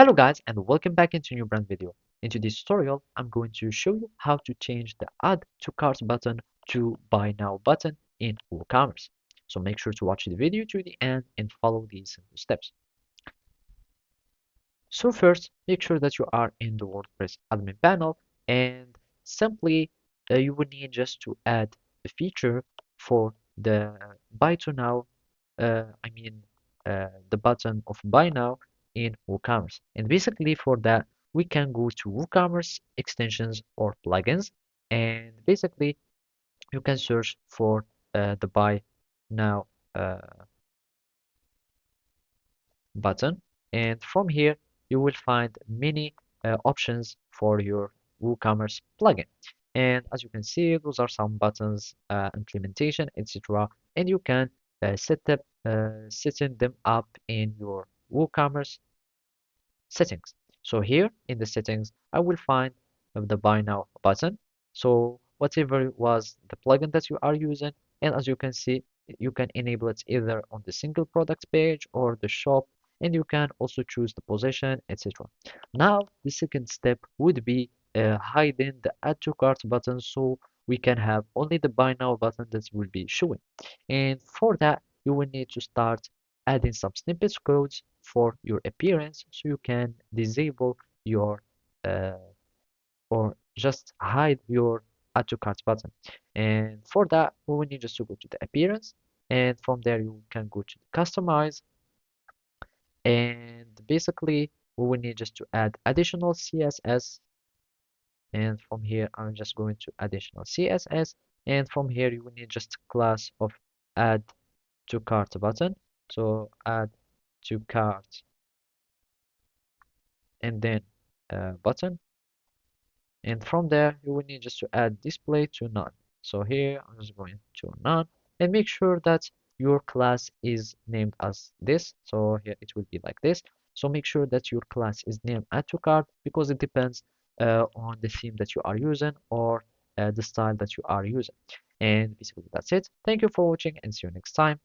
Hello guys and welcome back into a new brand video. In today's tutorial, I'm going to show you how to change the add to cart button to buy now button in WooCommerce. So make sure to watch the video to the end and follow these simple steps. So first, make sure that you are in the WordPress admin panel and simply you will need just to add a feature for the buy to now the button of buy now in WooCommerce. And basically for that, we can go to WooCommerce extensions or plugins, and basically you can search for the buy now uh, button, and from here you will find many options for your WooCommerce plugin. And as you can see, those are some buttons, implementation, etc. And you can setting them up in your WooCommerce settings. So here in the settings, I will find the buy now button. So whatever was the plugin that you are using, and as you can see, you can enable it either on the single product page or the shop, and you can also choose the position, etc. Now, the second step would be hiding the add to cart button so we can have only the buy now button that will be showing. And for that, you will need to start adding some snippets codes for your appearance so you can disable your uh, or just hide your add to cart button. And for that, we will need just to go to the appearance, and from there you can go to customize, and basically we will need just to add additional CSS, and from here I'm just going to additional CSS, and from here you will need just a class of add to cart button. So add to cart and then button, and from there you will need just to add display to none. So here I'm just going to none, and make sure that your class is named as this. So here it will be like this. So make sure that your class is named add to cart because it depends on the theme that you are using or the style that you are using. And basically that's it. Thank you for watching and see you next time.